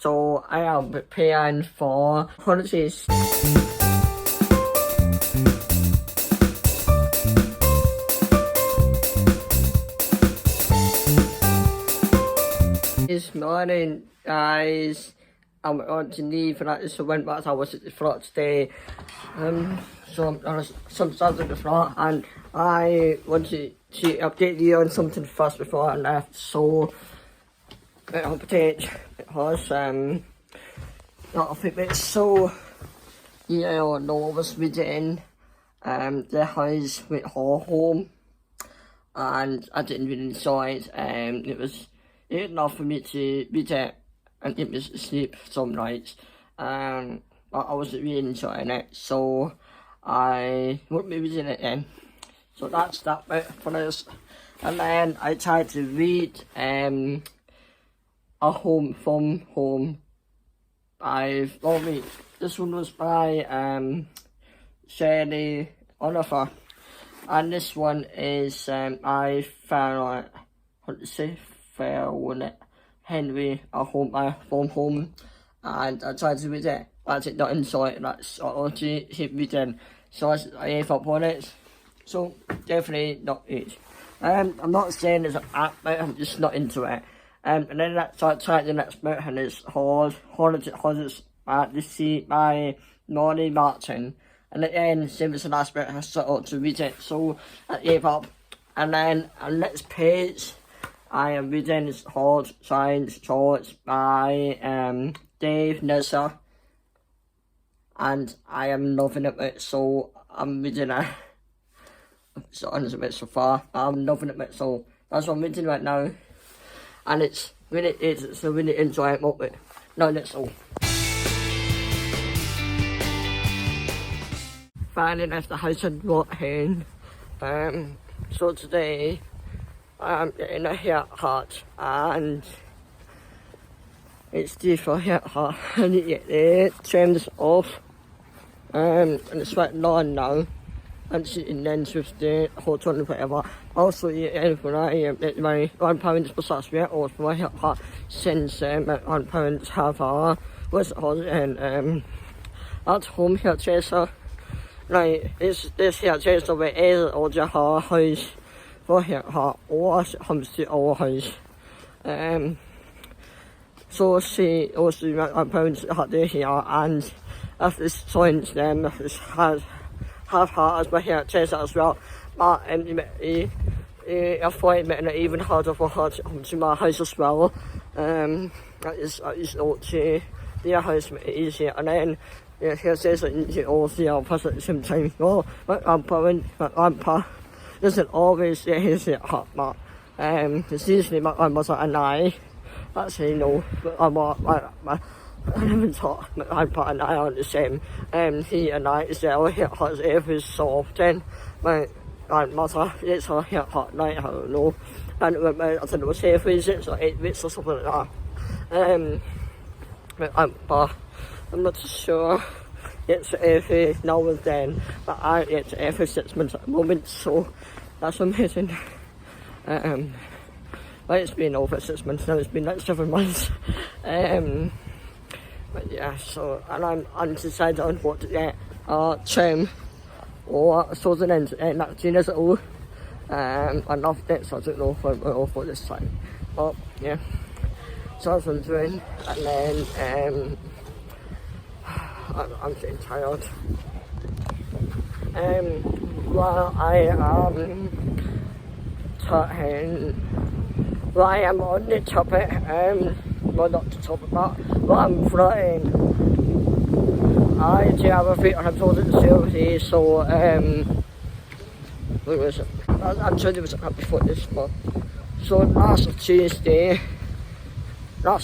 So I am preparing for holidays. This morning, guys, I'm on to leave for that. So went back. I was at the front today. So I was some stuff at the front, and I wanted to update you on something first before I left. So on Paige because I think it's so no was visiting the house with her home, and I didn't really enjoy it. It was enough for me to visit and get me to sleep some nights. But I wasn't really enjoying it, so I won't be visiting it then. So that's that bit for this. And then I tried to read A Home from Home by this one was by Shirley Oliver, and this one is I found Henry A Home from Home, and I tried to read it, but I did not enjoy it. That's all to keep reading, so I gave up on it. So definitely not it. I'm not saying it's an app, but I'm just not into it. And then I tried the next bit, and it's Holidays at the Sea by Molly Martin. And at the end, same as the last bit, I started to read it, so I gave up. And then on the next page, I am reading it's called Science Shorts by Dave Nesser. And I am loving it, so I'm reading it. It's honest a bit so far, I'm loving it, so that's what I'm reading right now. And it's a really enjoyable bit. No, that's all. Finally left the house and walked in. So today I'm getting a haircut, and it's due for a haircut. I need to get the trims off. And it's right long now. And sitting then with the hotel and whatever. Also, when I my grandparents besides me, or for my haircut, since my grandparents have a at home hairdresser. Like this hairdresser with either or the house for haircut, or it comes to our house. So she also my grandparents had their hair, and after joins them has have her as my hairdresser as well, but I find it even harder for her to come to my house as well. That is not to their house easier, and then the hairdresser into all the other at the same time. Well, my grandpa doesn't always get his hair cut, but it's usually my grandmother and I. Actually, no, I haven't thought my grandpa and I are the same. He and I is our haircuts every so often. My grandmother gets her haircut like, I don't know, and I don't know, say 3 6 or 8 weeks or something like that. My grandpa, I'm not sure, it's every now and then, but I get every 6 months at the moment, so that's amazing. But it's been over 6 months now, it's been like 7 months. But yeah, so, and I'm undecided on what to get, trim or something else, not genius at all. I love it, so I don't know if I'm all for this time. But yeah, so that's what I'm doing, and then I'm getting tired. While I am while I am on the topic, well, not to talk about, but I'm flying. I do have a feet, and I've told it to Sylvie, so what was it? I'm sure there was a couple before this, but so last Tuesday I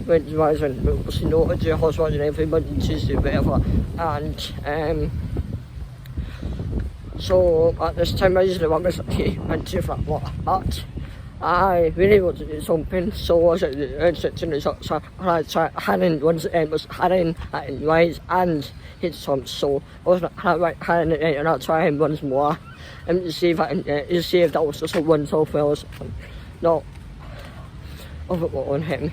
went to the hospital and every Monday and Tuesday, whatever, and so at this time I usually want to went to flat water, but I really wanted to do something, so I was at the so I tried Hannon once and was Hannon at Rice and his some, so I was like Hannon and I'll try him once more and see if I can see if that was just a one so far or something. No. of it on him.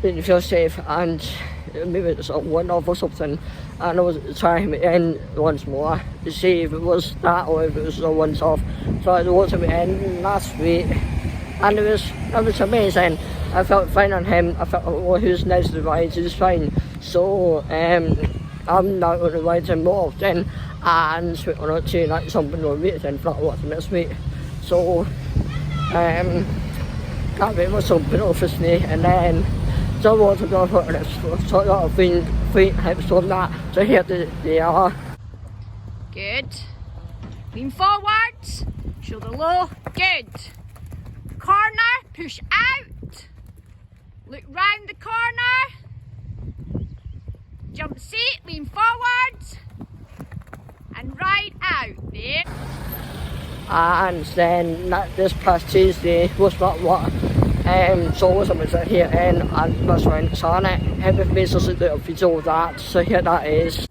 Didn't feel safe, and maybe it's a one-off or something. And I was trying him in once more to see if it was that or if it was a once-off. So I watched him in last week, and it was amazing. I felt fine on him. I felt, well, he was nice to ride, he was fine. So I'm now going to ride him more often, and we're going to tune like something more amazing for what's next week. So can't wait for something obviously, and then so I want to go for this sort of thing, episode that. So here they are. Good. Lean forwards, shoulder low, good. Corner, push out. Look round the corner. Jump seat, lean forwards. And ride out there. And then this past Tuesday was about what? So was here and was when on it. Have with me so to do a video of that. So here that is.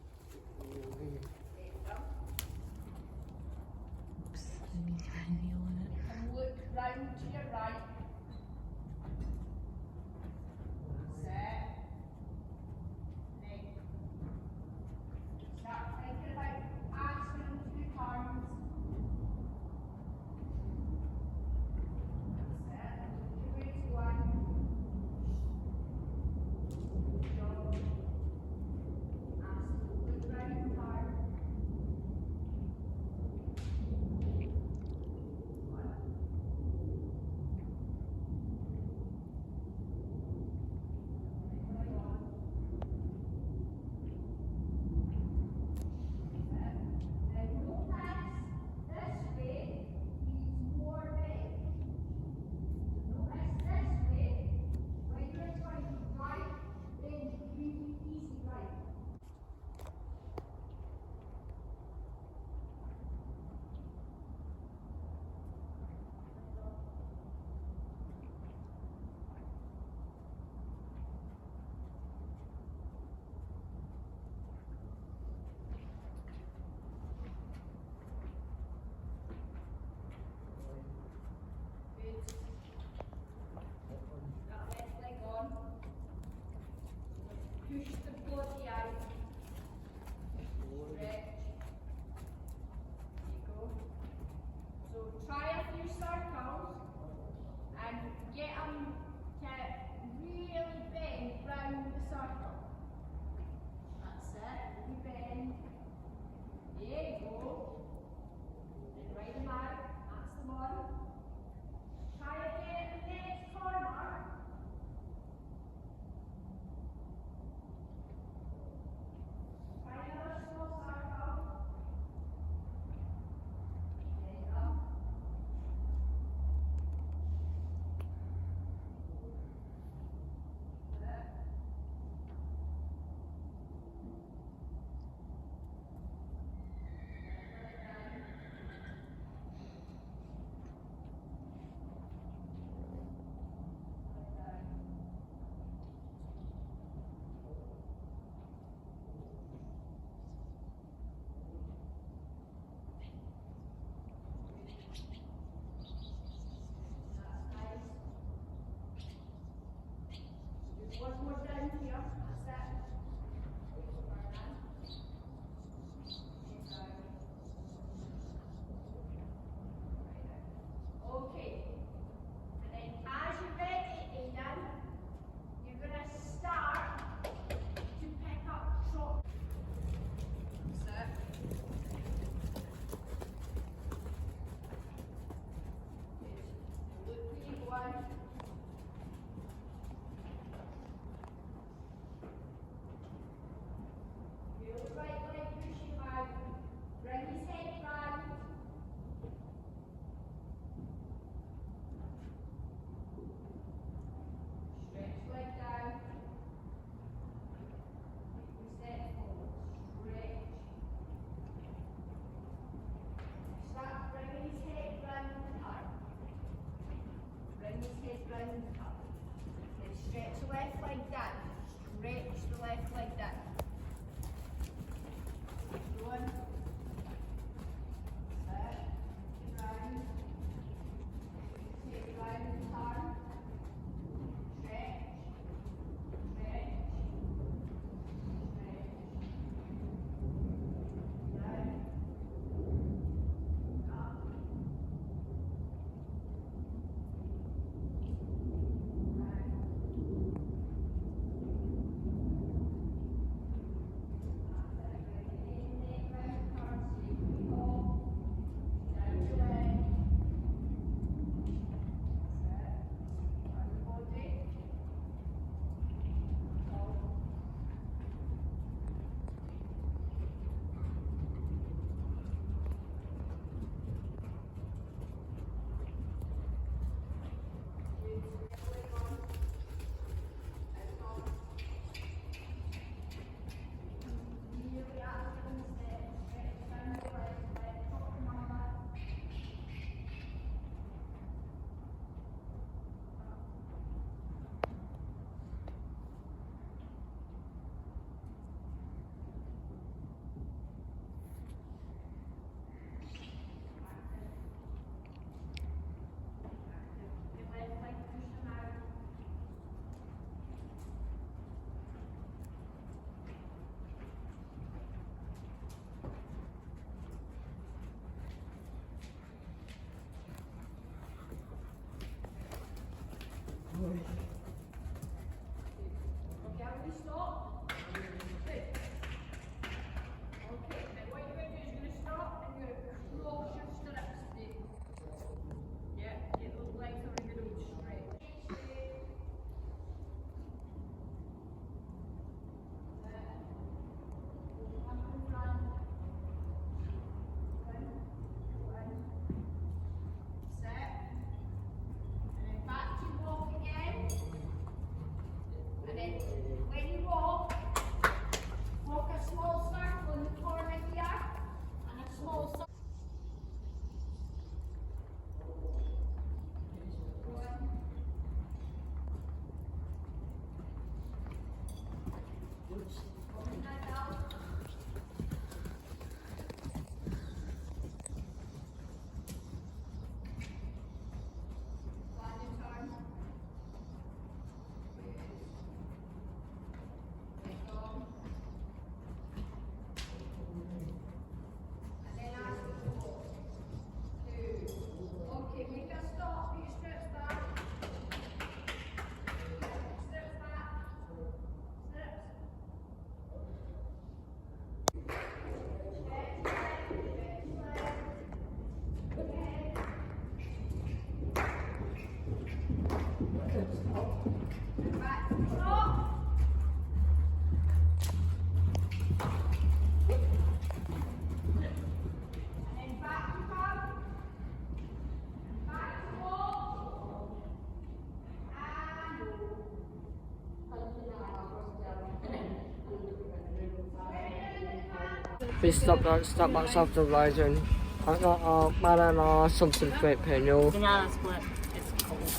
We stopped at Starbucks after riding. I got a banana something fruit panel. Banana split. It's cold.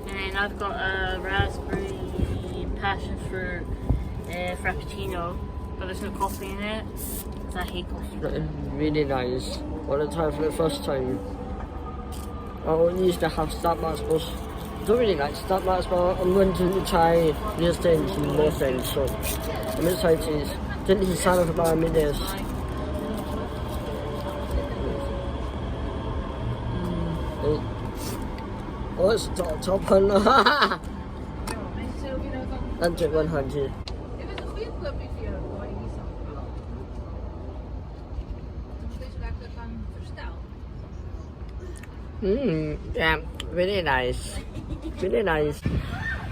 And I've got a raspberry passion fruit frappuccino, but there's no coffee in it because I hate coffee. Really nice. What a time for the first time. I only used to have Starbucks, but I don't really like Starbucks, but I'm going to try new things and more things, so I'm excited. Didn't he sign up to buy me this? Oh, it's top one. That's it, 100. Yeah, really nice. Really nice.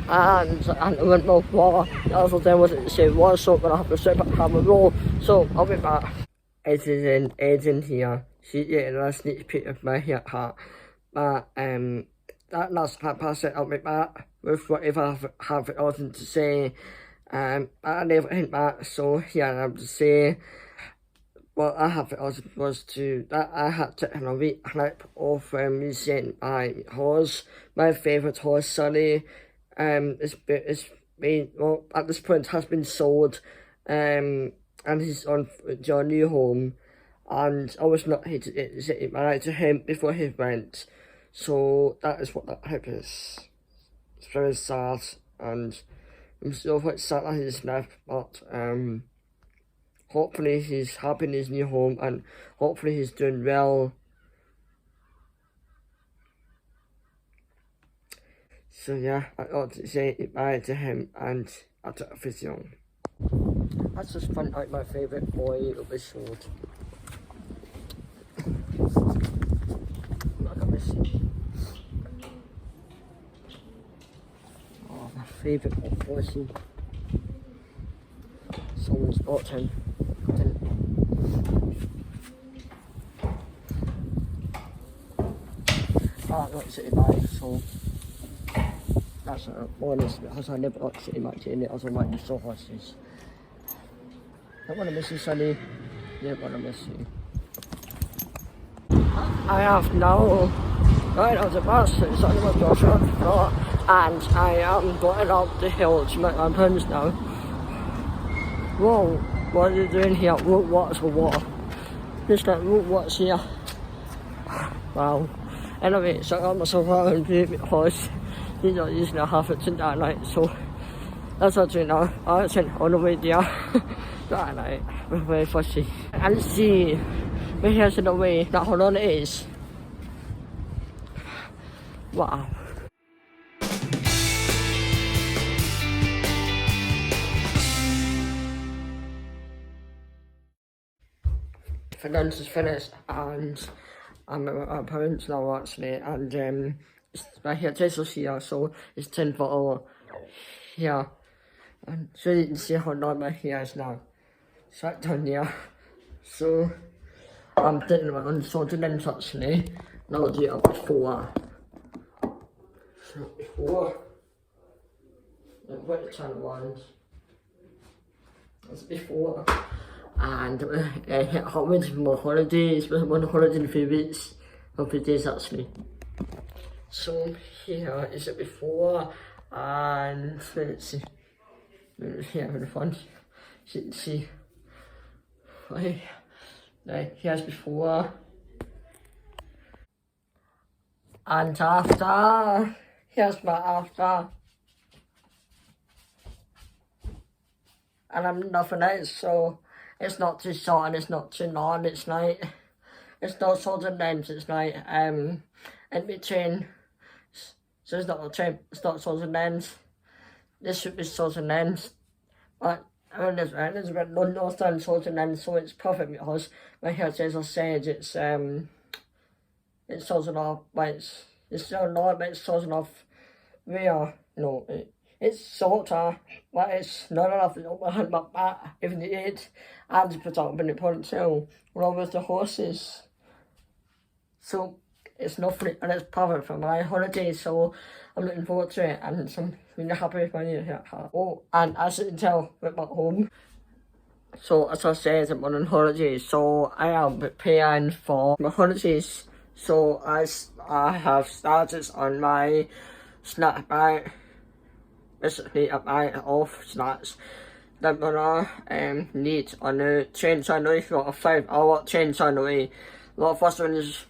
And I went before. The other thing was to say one so but I have to sit back have a roll. So I'll be back. It is in Aidan here. She's getting a sneak peek of my haircut. But that's 8:30. I'll be back with whatever I have anything to say. I never hit back, so here I am to say what I have was to that I had taken a wee clip of me saying my horse, my favourite horse, Sunny. It's been, well, at this point has been sold, and he's on to a new home, and I was not here to say married to him before he went, so that is what that clip is. It's very sad, and I'm still quite sad that he's left, but hopefully he's happy in his new home, and hopefully he's doing well. So yeah, I ought to say goodbye to him and I took a video. That's just found out my favourite boy episode. Look at this. Oh, my favourite boy. Someone's got him. I got to say goodbye, so that's honest, because I never got to say much in it, also like the saw horses. Don't want to miss you, Sonny. Don't want to miss you. I have now got out of the bus, it's on my daughter, and I am going up the hill to make my plans now. Whoa, what are you doing here? What's for what? Just like, what's here? Wow. Anyway, so I got myself out and do it because he's not using a half it in that night, so that's what I'm doing now. I sent on the way there that night. We're very fussy. And see, we're here to the way that hold on it is. Wow. finance is finished, and I'm at my parents now actually, and my hairdresser's here, so it's 10 for hour here, and so you can see how long my hair is now. It's right down here, so I'm thinking about unsorted ends actually. Now I'll do it before. So before, what channel ones? That's before. And I went to my holidays, but I'm on holiday in a few weeks, a few days actually. So here is it before, and let's see, here with the fun, you can see, right, here's before, and after, here's my after, and I'm nothing else, so it's not too short and it's not too long, it's like, it's not short and length, it's like, in between, so it's not a trim, it's not short and length, this should be short and length, but I mean, there's about no stand short and length, so it's perfect because my hairdresser said it's short enough, but it's still not, but it's short enough where, no, it's shorter, but it's not enough to overhand my back if needed, and to put up in the ponytail, along with the horses. So it's nothing, and it's perfect for my holiday, so I'm looking forward to it, and I'm really happy with my new hair. Oh, and as you can tell, we're back home. So as I said, I'm on holiday, so I am preparing for my holidays. So as I have started on my snack bag, basically a bag of snacks that I'm gonna need on the change on the way for a 5-hour change on the way. The first one is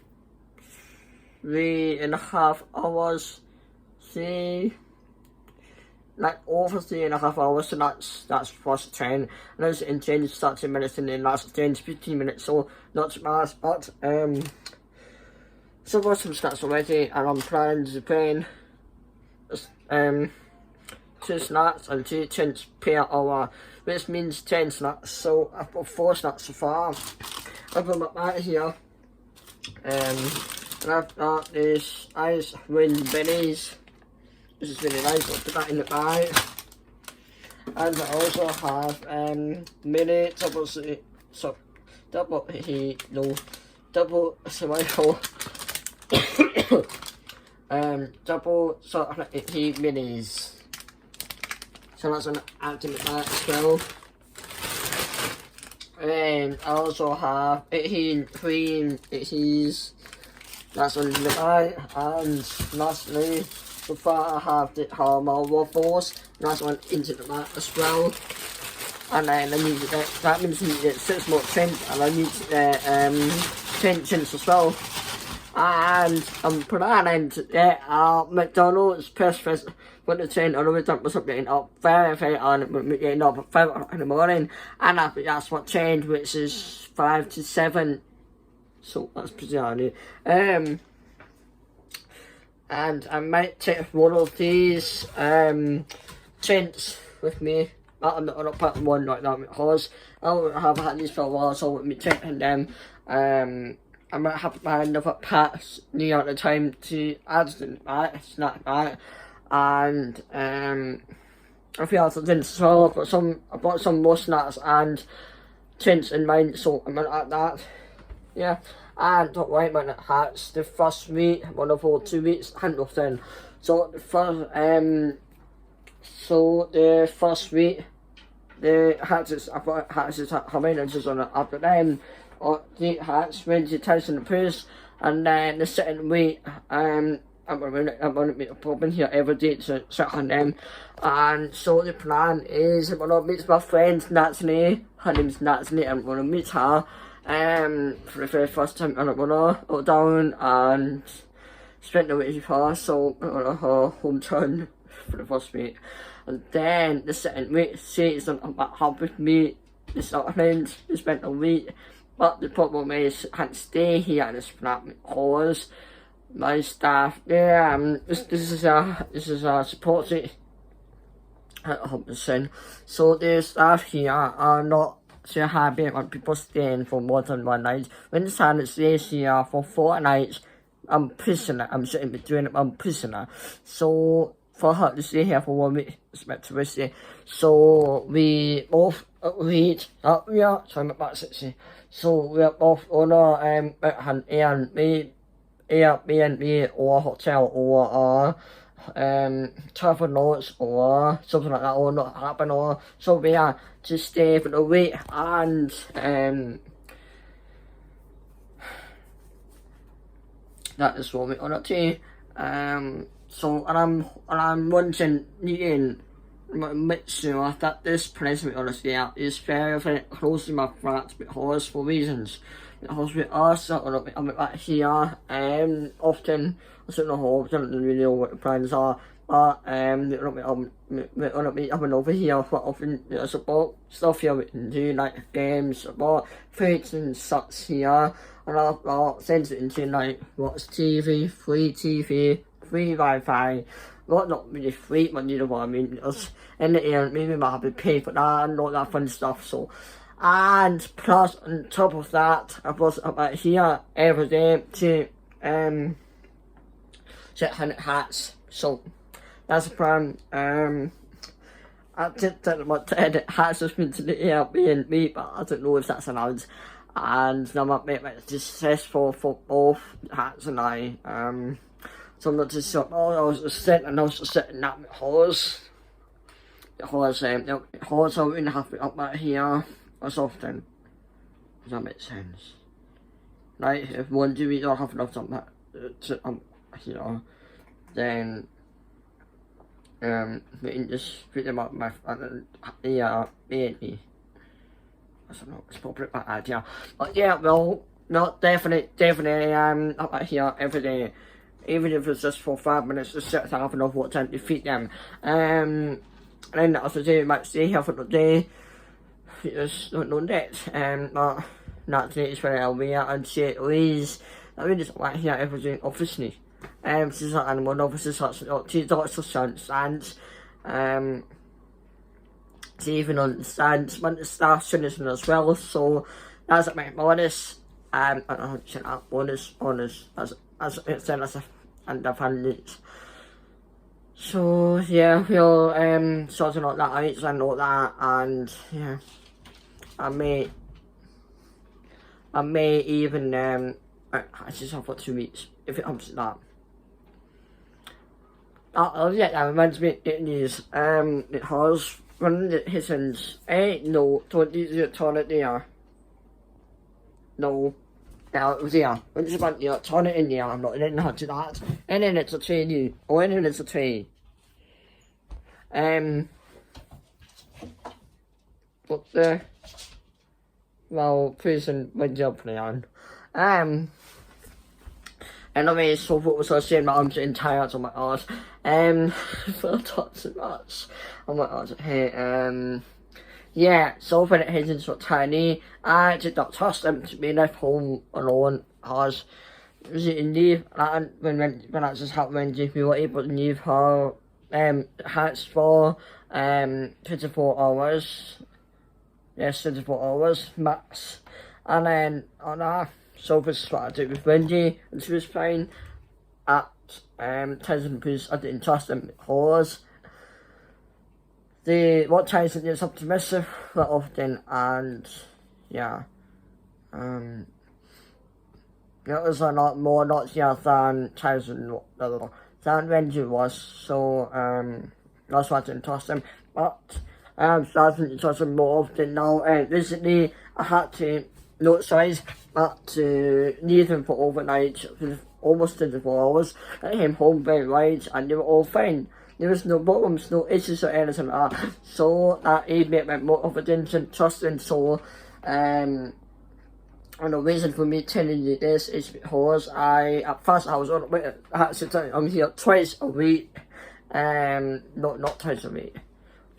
3.5 hours, see, like over 3.5 hours, so that's first train, and there's in change 30 minutes and then last change 15 minutes, so not too bad, but so I've got some snacks already, and I'm planning to bring 2 snacks and 2 changes per hour, which means 10 snacks, so I've got 4 snacks so far. I've got my bag here, and I've got this ice wind bennies. This is really nice, I'll put that in the bag. And I also have mini double sort of heat minis. So that's an add in the bag as well. And I also have 18 cream itties. That's on the bag. And lastly, so far I have the caramel waffles. That's one into the bag as well. And then I need that means I need 6 more chins, and I need 10 chins as well. And I'm planning to get McDonald's press fest with the train all the way up to something up very early, we're getting up at 5 o'clock in the morning, and I think that's what changed, which is 5 to 7, so that's pretty early. And I might take one of these tints with me. I'm not gonna put one like that because I have had these for a while, so with me taking them, I might have to buy another pack near the time to add to the snack bag. And I feel also didn't, so I bought some more snacks and tints in mine, so I'm gonna add that. Yeah, and don't worry about the hats. The first week, one of all 2 weeks, handle then. So the first week, the hats I bought hats is how many inches on it after them. Or the hats, Wednesday, Thursday, and Purse, and then the second week, I'm gonna be popping here every day to sit on them. And so the plan is I'm gonna meet my friend Natalie. Her name's Natalie. I'm gonna meet her for the very first time, and I'm gonna go down and spend the week with her. So I'm gonna her hometown for the first week, and then the second week she's gonna help with me this afternoon. We spent a week. But the problem is I can't stay here at this flat because my staff there, this is a support team at 100%. So the staff here are not so happy when people staying for more than one night. When the son stays here for 4 nights, I'm prisoner. I'm sitting between them, I'm prisoner. So for her to stay here for 1 week, it's meant to be. So we both agreed that we are trying to make that 60. So we are both on our Airbnb or hotel or travel notes or something like that, or not happen, or so we are to stay for the week. And that is what we're gonna do. So and I'm wanting to make sure that this place we're gonna stay at is very, very close to my flat, because for reasons. Because we are sort of I'm back here often. I don't know really know what the plans are, but we're gonna be up and over here quite often. There's about stuff here we can do, like games, about foods and such here, and I'll send it into like watch TV, free Wi-Fi. Well, not really free, but you know what I mean. Because in the end, maybe I have to pay for that and all that fun stuff. So. And plus, on top of that, I was up here every day to set 100 hats. So that's the plan. I did tell them to edit hats just into the Airbnb, but I don't know if that's allowed. And now my mate was successful for both hats and I. So I'm not just I was just sitting that horse. The horse I wouldn't have it up here as often. Does that make sense? Like, if one day we don't have enough time here, then we can just put them up my baby. I don't know, it's probably a bad idea. But yeah, well, not definitely up here every day. Even if it's just for 5 minutes, just sit down enough what time to feed them. And then as I say, we might stay here for the day. Just don't know that. But not today is where I'll be at, and she always I mean just like here everything obviously. She's not animal obviously such she does understand. She even understands when the staff shouldn't as well, so that's my bonus. Bonus as a independent. So yeah, we'll sorting out that out and all that, and yeah, I may even I just have for 2 weeks if it comes to that. Yeah, that reminds me it is it has when it happens no 20 toilet there. No. Now it was here. When it's about the toilet in there, I'm not in to that. And then it's a tree new. Oh, and then it's a tree. But the well person went up on. Anyway, so what was I saying? My arms getting tired on my arse. For lots of much. Oh my god, hey, yeah, so when it heads into tiny, I did not trust them to be left home alone, as was it in leave, and when that just happened, we were able to leave her hats for 24 hours. Yes, 24 hours max. And then on that, so this is what I did with Wendy, and she was fine at Tyson because I didn't trust them because what Tyson is optimistic quite often, and yeah, it was a lot more not here than Tyson than Wendy was, so that's why I didn't trust him, but I'm starting to trust him more often now. Recently I had to size but to leave him for overnight for almost 24 hours. I came home very late and they were all fine. There was no problems, no issues or anything like that. So that made me more confident and trusting. So and the reason for me telling you this is because at first I was on I'm here twice a week. Not twice a week.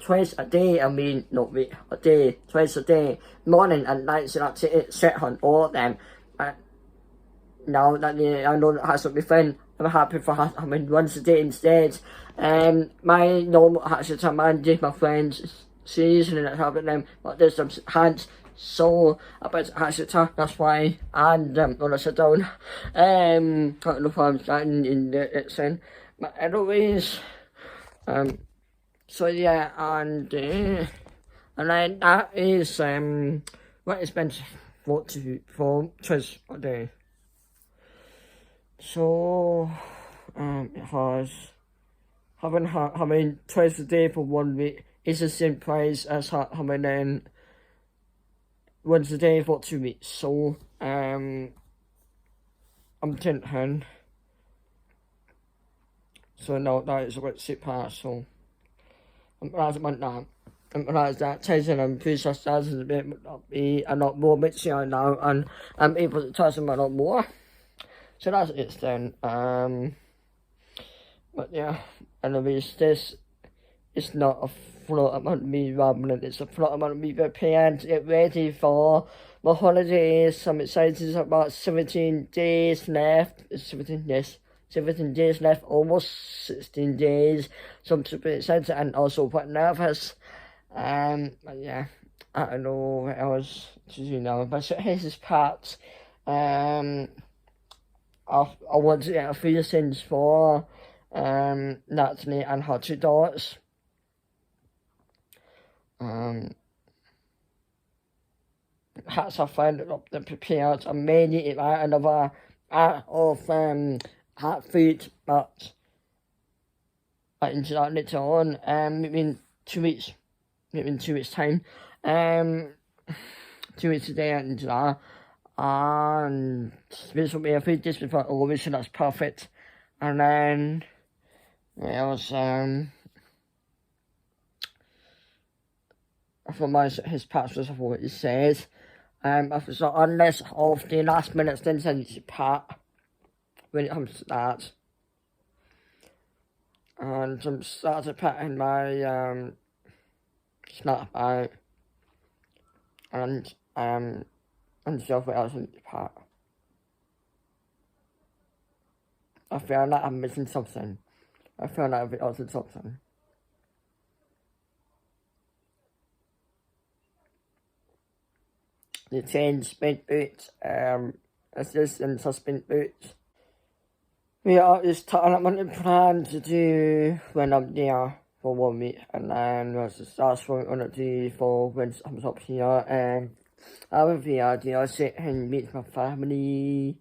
Twice a day, I mean, not week, a day, twice a day, morning and night, so that's it, set on all of them. And now that I know that has to be fun, I'm happy for having once a day instead. My normal hats are Mandy, my friends, she's and that's having them, but there's some hands, so I bet I sit down, that's why, and when I sit down, I don't know if I'm starting in the scene, but anyways, so yeah, and then that is, what it's been for twice a day. So, it has, having twice a day for 1 week is the same price as having once a day for 2 weeks. So, I'm thinking, so no, that is about £6, so I'm glad about that. I'm glad that Tyson and Princess Stars is a bit a lot more mixing now, and I'm able to touch them a lot more. So that's it then. But yeah, anyways, this is not a float about me rambling, it's a float about me preparing to get ready for my holidays. I'm excited about 17 days left. 17 days left, almost 16 days. So I'm super excited and also quite nervous. But yeah, I don't know what else to do now. But so here's this part. I want to get a few things for Natalie and her 2 daughters. Hats are found up the prepared. I may need to buy another of hat food, but I into that later on. Maybe in 2 weeks. Maybe in 2 weeks' time. 2 weeks today and into that. And this will be a food dish before August, so that's perfect. And then what else? For his passwords of what it says. So unless of the last minute things I need to pat when it comes to that. And I'm started patting my snap out. And stuff what else I need to pat. I feel like I'm missing something. I feel like I'm missing something. The 10 spent boots, assistant suspend boots. We are just talking about the plan to do when I'm there for 1 week, and then that's what I'm going to do for when I'm up here. I will be out there, sit and meet my family.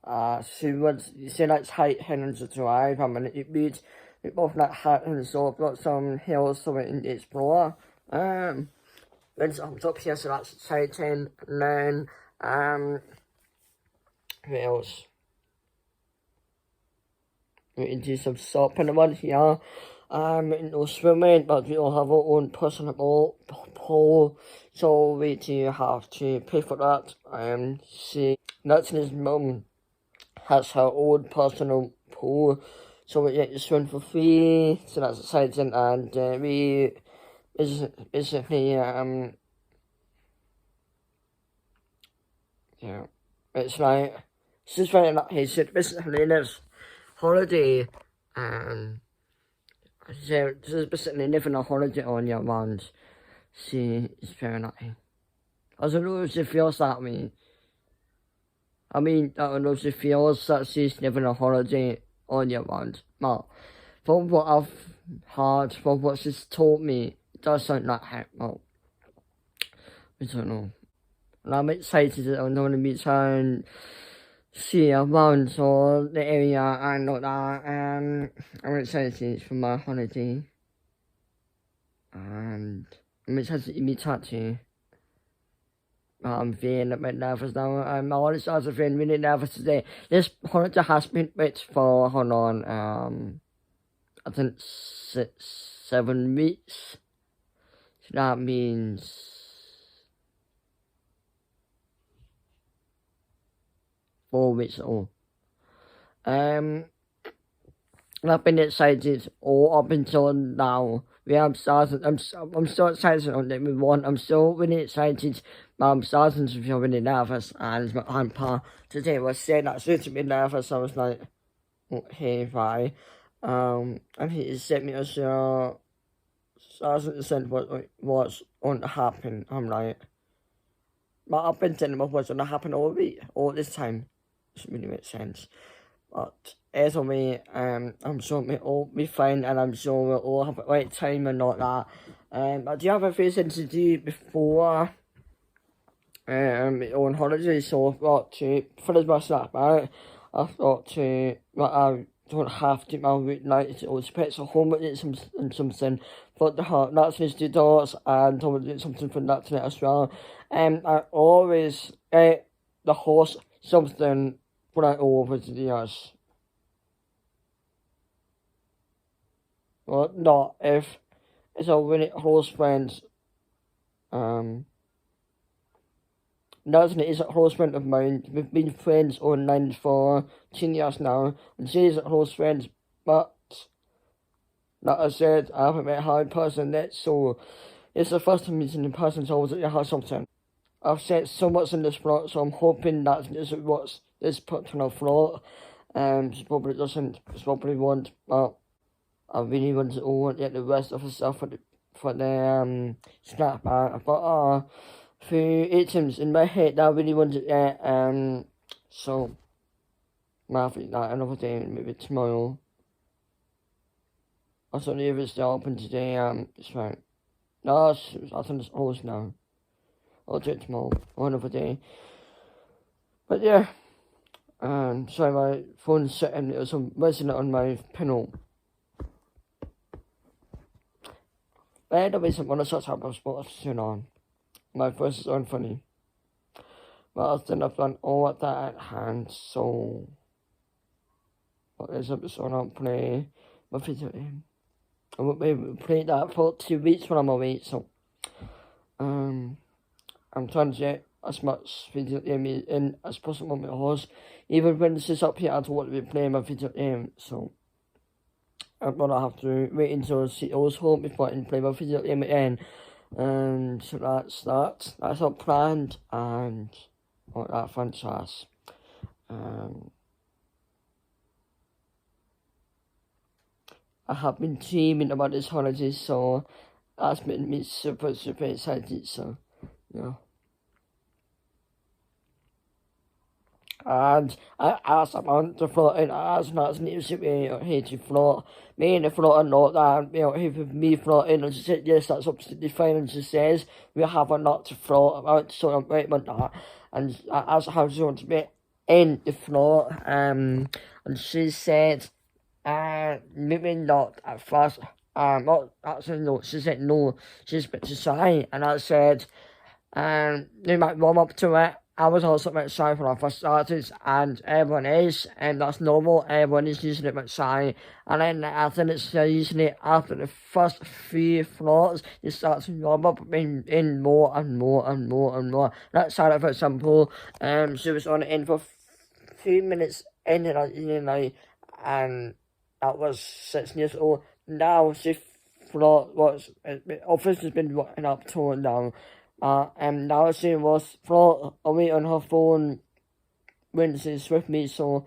So once you say that's hiking and to drive, I'm gonna meet. We both like hiking, so I've got some hills so we can explore. When I'm up here, so that's exciting. And then what else? We can do some shopping around here. No swimming, but we all have our own personal pool, so we do have to pay for that. See, Natalie's mum has her own personal pool, so we get to swim for free, so that's exciting. And we basically yeah, it's like it's just very lucky. So basically this holiday, so this is basically living a holiday on your ones. See, it's very lucky. I don't know if it feels that way. I mean, I don't know if it feels that she's living a holiday on your ones. But from what I've heard, from what she's told me, it does sound like that. Well, I don't know. And I'm excited that I'm going to meet her and see around so the area and all that. I'm excited for my holiday. And I'm excited to meet her too. I'm feeling a bit nervous now. My holiday starts feeling really nervous today. This holiday has been booked for, hold on, I think 7 weeks. So that means 4 weeks old. I've been excited all up until now. I'm so excited on day 1. I'm so really excited, but I'm starting to feel really nervous. And my grandpa today was saying that I should be nervous. I was like, okay, fine. And he sent me a doesn't make sense what's going to happen. I'm right. But I've been telling them what's going to happen all this time. Doesn't really make sense. But either way, I'm sure we'll all be fine, and I'm sure we'll all have the right time and all that. I do have a few things to do before on holiday, so I've got to finish my snap out. I've got to, I don't have to my weeknight, so it's pets at home with it and something for the heart. That's his two doors, and I will do something for that tonight as well. I always get the horse something when I go over to the house. Well, not if it's a really close friend. Nathan is a close friend of mine. We've been friends online for 10 years now, and she's a close friend, but like I said, I haven't met her in person yet, so it's the first time meeting in person, so I was at your house something. I've said so much in this vlog, so I'm hoping that this is what's this particular vlog. She probably doesn't, she probably won't, but I really want to all get the rest of the stuff for the snap out. I've got a few items in my head that I really want to get, so might think that another day, maybe tomorrow. I don't know if it's still open today, it's fine. No, I think it's closed now. I'll do it tomorrow, or another day. But yeah, sorry, my phone's sitting, it was resting on my pillow. But anyways, I'm gonna start talking about sports soon on. My voice is unfunny. But then I've done all of that at hand, so what is episode I'll play my video game. I won't be able to play that for 2 weeks when I'm away, so I'm trying to get as much video game in as possible on my horse. Even when this is up here, I don't want to be playing my video game, so I'm gonna have to wait until CEO's home before I can play my video game again. So that's that. That's all planned and all that fun sauce. I have been dreaming about this holiday, so that's made me super excited, so yeah. And I asked about the float, and I asked not to need to be here to float. Me and the float are not that, here with me floating, and she said, yes, that's absolutely fine, and she says, we have a lot to float about, so I'm waiting on that. And I asked how she wants to be in the float, and she said, maybe not at first, not actually no, she said no, she's a bit too shy, and I said, they might warm up to it. I was also a bit shy when I first started, and everyone is, and that's normal, everyone is usually a bit shy, and then I think it's usually after the first few floors, you start to warm up in more and more and more and more. That's how, for example, she was on it in for a few minutes in the night, and that was 6 years old. Now she float was, office has been working up to now. And now she was float away on her phone when she's with me, so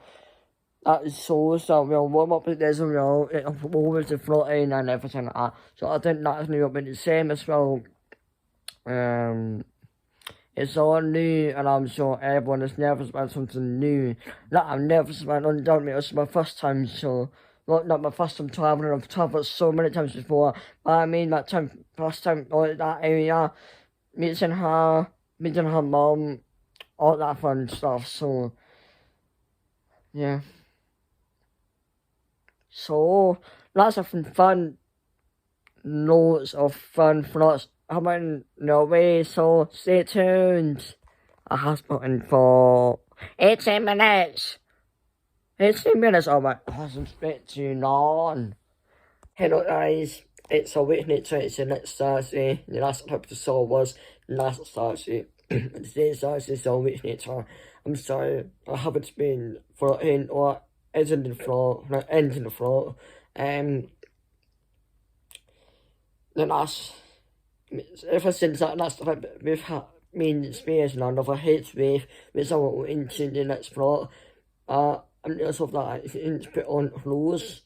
that is so we'll warm up with this and we'll over to floating and everything like that. So I think that's going to be the same as well. It's all new, and I'm sure everyone is nervous about something new. Not I'm nervous about it, it's my first time, so not my first time travelling. I've travelled so many times before, but I mean that first time that area. Meeting her mum, all that fun stuff, so, yeah. So, lots of fun, loads of fun thoughts coming your way, so stay tuned. I have spoken for 18 minutes. 18 minutes, oh my gosh, I'm a bit too long. Hello guys. It's a week later, it's the next Thursday. The last episode was last Thursday. Today's Thursday, so a week later. I'm sorry, I haven't been floating or ending the floor. The last, ever since that last time, we've had me and Spears and another hit with someone into the next floor. And also that, if you didn't put on clothes,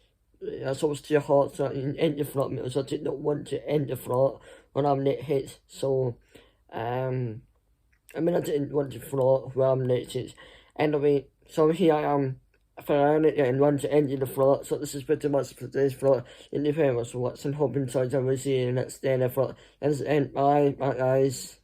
it's always too hot, so you can end the front meals. I did not want to end the front when I'm net hit, so I mean I didn't want to front where I'm net hit. Anyway, so here I am around it and want to end in the front, so this is pretty much for today's vlog. In the famous what's and hope inside I will see you next day in the vlog. That's the end. Bye guys.